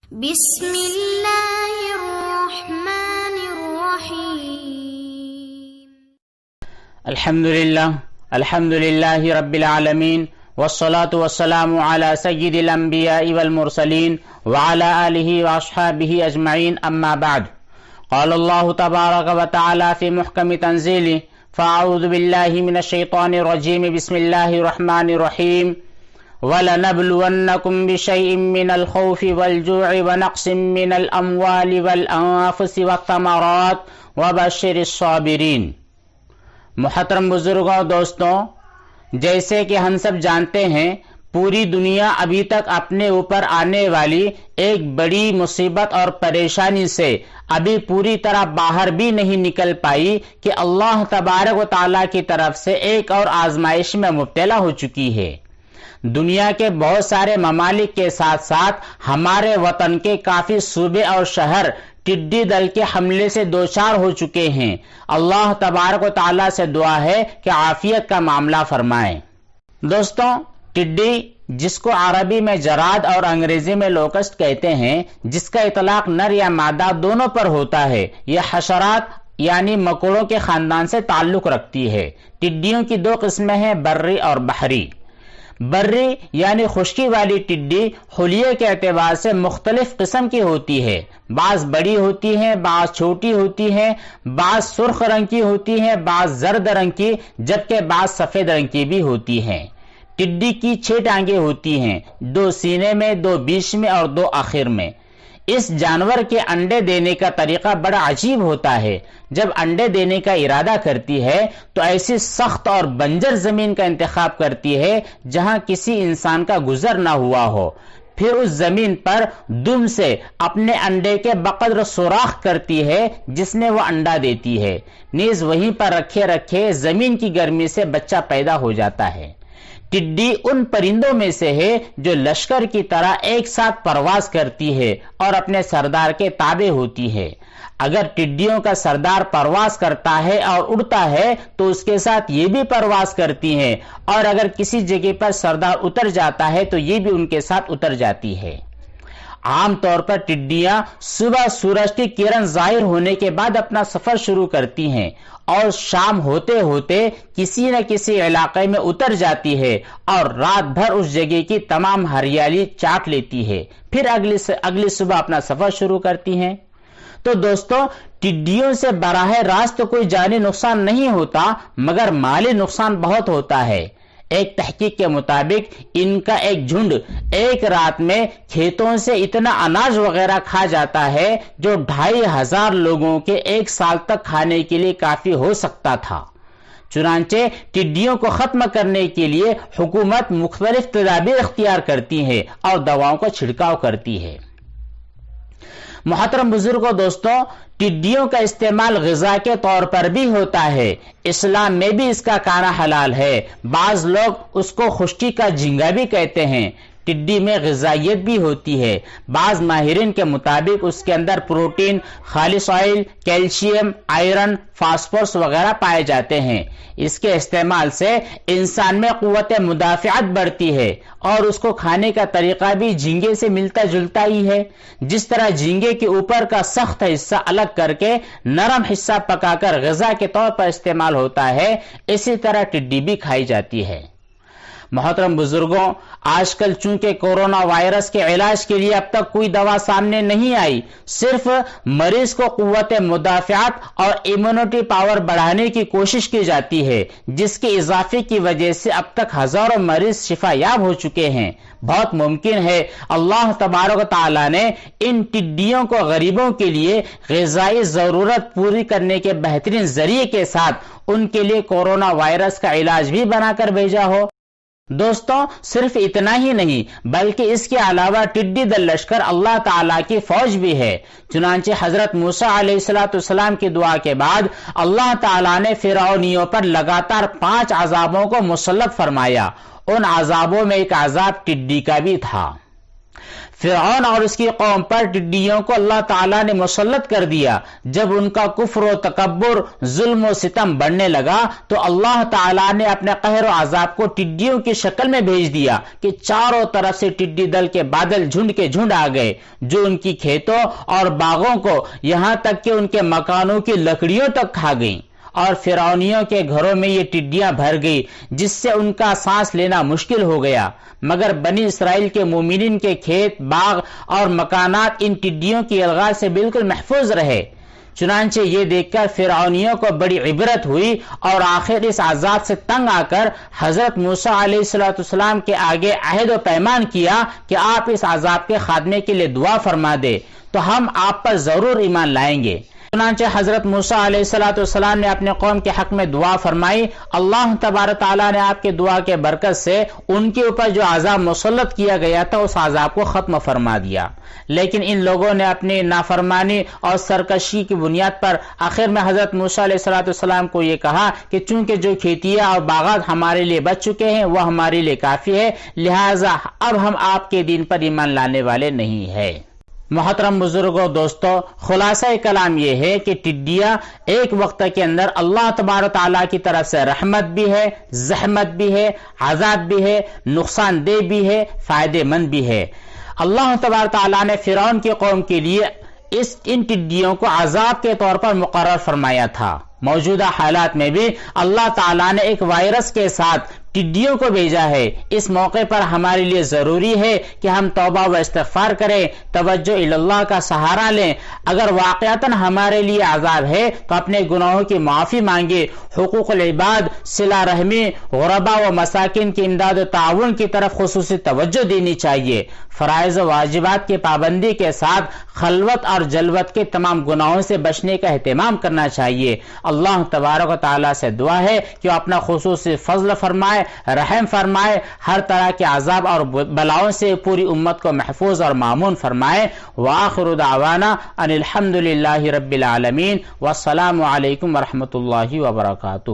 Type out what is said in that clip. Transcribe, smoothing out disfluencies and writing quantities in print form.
بسم اللہ الرحمن الرحیم. الحمد للہ رب العالمین والصلاة والسلام على سید الانبیاء والمرسلین وعلى آلہ واصحابہ اجمعین اما بعد. قال اللہ تبارک وتعالی فی محکم تنزیلہ فاعوذ باللہ من الشیطان الرجیم بسم اللہ الرحمن الرحیم. وَلَنَبْلُوَنَّكُمْ بِشَيْءٍ مِّنَ الْخَوْفِ وَالْجُوعِ وَنَقْصٍ مِّنَ الْأَمْوَالِ وَالْأَنفُسِ وَالثَّمَرَاتِ وَبَشِّرِ الصَّابِرِينَ. محترم بزرگوں، دوستوں، جیسے کہ ہم سب جانتے ہیں، پوری دنیا ابھی تک اپنے اوپر آنے والی ایک بڑی مصیبت اور پریشانی سے ابھی پوری طرح باہر بھی نہیں نکل پائی کہ اللہ تبارک و تعالیٰ کی طرف سے ایک اور آزمائش میں مبتلا ہو چکی ہے. دنیا کے بہت سارے ممالک کے ساتھ ساتھ ہمارے وطن کے کافی صوبے اور شہر ٹڈی دل کے حملے سے دوچار ہو چکے ہیں. اللہ تبارک و تعالیٰ سے دعا ہے کہ عافیت کا معاملہ فرمائیں. دوستوں، ٹڈی، جس کو عربی میں جراد اور انگریزی میں لوکسٹ کہتے ہیں، جس کا اطلاق نر یا مادہ دونوں پر ہوتا ہے، یہ حشرات یعنی مکوڑوں کے خاندان سے تعلق رکھتی ہے. ٹڈیوں کی دو قسمیں ہیں، بری اور بحری. بری یعنی خشکی والی ٹڈی خلیے کے اعتبار سے مختلف قسم کی ہوتی ہے. بعض بڑی ہوتی ہیں، بعض چھوٹی ہوتی ہیں، بعض سرخ رنگ کی ہوتی ہیں، بعض زرد رنگ کی، جبکہ بعض سفید رنگ کی بھی ہوتی ہیں. ٹڈی کی 6 ٹانگیں ہوتی ہیں، 2 سینے میں، 2 بیچ میں اور 2 آخر میں. اس جانور کے انڈے دینے کا طریقہ بڑا عجیب ہوتا ہے. جب انڈے دینے کا ارادہ کرتی ہے تو ایسی سخت اور بنجر زمین کا انتخاب کرتی ہے جہاں کسی انسان کا گزر نہ ہوا ہو. پھر اس زمین پر دم سے اپنے انڈے کے بقدر سوراخ کرتی ہے جس میں وہ انڈا دیتی ہے. نیز وہیں پر رکھے رکھے زمین کی گرمی سے بچہ پیدا ہو جاتا ہے. ٹڈی ان پرندوں میں سے ہے جو لشکر کی طرح ایک ساتھ پرواز کرتی ہے اور اپنے سردار کے تابع ہوتی ہے. اگر ٹڈیوں کا سردار پرواز کرتا ہے اور اڑتا ہے تو اس کے ساتھ یہ بھی پرواز کرتی ہیں، اور اگر کسی جگہ پر سردار اتر جاتا ہے تو یہ بھی ان کے ساتھ اتر جاتی ہے. عام طور پر ٹڈیاں صبح سورج کی کرن ظاہر ہونے کے بعد اپنا سفر شروع کرتی ہیں اور شام ہوتے ہوتے کسی نہ کسی علاقے میں اتر جاتی ہے اور رات بھر اس جگہ کی تمام ہریالی چاٹ لیتی ہے. پھر اگلی صبح اپنا سفر شروع کرتی ہیں. تو دوستوں، ٹڈیوں سے براہ راست کوئی جانی نقصان نہیں ہوتا، مگر مالی نقصان بہت ہوتا ہے. ایک تحقیق کے مطابق ان کا ایک جھنڈ ایک رات میں کھیتوں سے اتنا اناج وغیرہ کھا جاتا ہے جو 2500 لوگوں کے 1 سال تک کھانے کے لیے کافی ہو سکتا تھا. چنانچہ ٹڈیوں کو ختم کرنے کے لیے حکومت مختلف تدابیر اختیار کرتی ہے اور دواؤں کا چھڑکاؤ کرتی ہے. محترم بزرگوں، دوستوں، ٹڈیوں کا استعمال غذا کے طور پر بھی ہوتا ہے. اسلام میں بھی اس کا کھانا حلال ہے. بعض لوگ اس کو خشکی کا جھینگا بھی کہتے ہیں. ٹڈی میں غذائیت بھی ہوتی ہے. بعض ماہرین کے مطابق اس کے اندر پروٹین، خالص آئل، کیلشیم، آئرن، فاسفورس وغیرہ پائے جاتے ہیں. اس کے استعمال سے انسان میں قوت مدافعت بڑھتی ہے، اور اس کو کھانے کا طریقہ بھی جھینگے سے ملتا جلتا ہی ہے. جس طرح جھینگے کے اوپر کا سخت حصہ الگ کر کے نرم حصہ پکا کر غذا کے طور پر استعمال ہوتا ہے، اسی طرح ٹڈی بھی کھائی جاتی ہے. محترم بزرگوں، آج کل چونکہ کورونا وائرس کے علاج کے لیے اب تک کوئی دوا سامنے نہیں آئی، صرف مریض کو قوت مدافعت اور ایمونٹی پاور بڑھانے کی کوشش کی جاتی ہے، جس کے اضافے کی وجہ سے اب تک ہزاروں مریض شفا یاب ہو چکے ہیں. بہت ممکن ہے اللہ تبارک و تعالیٰ نے ان ٹڈیوں کو غریبوں کے لیے غذائی ضرورت پوری کرنے کے بہترین ذریعے کے ساتھ ان کے لیے کورونا وائرس کا علاج بھی بنا کر بھیجا ہو. دوستوں، صرف اتنا ہی نہیں بلکہ اس کے علاوہ ٹڈی دل لشکر اللہ تعالیٰ کی فوج بھی ہے. چنانچہ حضرت موسیٰ علیہ السلام کی دعا کے بعد اللہ تعالیٰ نے فرعونیوں پر لگاتار 5 عذابوں کو مسلط فرمایا. ان عذابوں میں ایک عذاب ٹڈی کا بھی تھا. فرعون اور اس کی قوم پر ٹڈیوں کو اللہ تعالیٰ نے مسلط کر دیا۔ جب ان کا کفر و تکبر، ظلم و ستم بڑھنے لگا تو اللہ تعالیٰ نے اپنے قہر و عذاب کو ٹڈیوں کی شکل میں بھیج دیا کہ چاروں طرف سے ٹڈی دل کے بادل جھنڈ کے جھنڈ آ گئے، جو ان کی کھیتوں اور باغوں کو یہاں تک کہ ان کے مکانوں کی لکڑیوں تک کھا گئیں، اور فرعونیوں کے گھروں میں یہ ٹڈیاں بھر گئی جس سے ان کا سانس لینا مشکل ہو گیا۔ مگر بنی اسرائیل کے مومنین کے کھیت، باغ اور مکانات ان ٹڈیوں کی الغار سے بالکل محفوظ رہے۔ چنانچہ یہ دیکھ کر فرعونیوں کو بڑی عبرت ہوئی اور آخر اس عذاب سے تنگ آ کر حضرت موسیٰ علیہ السلام کے آگے عہد و پیمان کیا کہ آپ اس عذاب کے خاتمے کے لیے دعا فرما دے تو ہم آپ پر ضرور ایمان لائیں گے۔ چنانچہ حضرت موسیٰ علیہ السلام نے اپنے قوم کے حق میں دعا فرمائی۔ اللہ تبارک تعالیٰ نے آپ کے دعا کے برکت سے ان کے اوپر جو عذاب مسلط کیا گیا تھا اس عذاب کو ختم فرما دیا، لیکن ان لوگوں نے اپنی نافرمانی اور سرکشی کی بنیاد پر آخر میں حضرت موسیٰ علیہ السلام کو یہ کہا کہ چونکہ جو کھیتیاں اور باغات ہمارے لیے بچ چکے ہیں وہ ہمارے لیے کافی ہے، لہٰذا اب ہم آپ کے دین پر ایمان لانے والے نہیں ہیں۔ محترم بزرگوں، دوستو، خلاصہ کلام یہ ہے کہ ٹڈیاں ایک وقت کے اندر اللہ تبارک تعالیٰ کی طرف سے رحمت بھی ہے، زحمت بھی ہے، عذاب بھی ہے، نقصان دہ بھی ہے، فائدے مند بھی ہے۔ اللہ تبارک تعالیٰ نے فرعون کی قوم کے لیے ان ٹڈیوں کو عذاب کے طور پر مقرر فرمایا تھا۔ موجودہ حالات میں بھی اللہ تعالیٰ نے ایک وائرس کے ساتھ ٹڈیوں کو بھیجا ہے۔ اس موقع پر ہمارے لیے ضروری ہے کہ ہم توبہ و استغفار کریں، توجہ اللہ کا سہارا لیں۔ اگر واقعتاً ہمارے لیے عذاب ہے تو اپنے گناہوں کی معافی مانگے، حقوق العباد، صلہ رحمی، غرباء و مساکین کی امداد و تعاون کی طرف خصوصی توجہ دینی چاہیے۔ فرائض و واجبات کی پابندی کے ساتھ خلوت اور جلوت کے تمام گناہوں سے بچنے کا اہتمام کرنا چاہیے۔ اللہ تبارک و تعالیٰ سے دعا ہے کہ وہ اپنا خصوصی فضل فرمائے، رحم فرمائے، ہر طرح کے عذاب اور بلاؤں سے پوری امت کو محفوظ اور مامون فرمائے۔ وآخر دعوانا ان الحمد للہ رب العالمین، والسلام علیکم ورحمۃ اللہ وبرکاتہ۔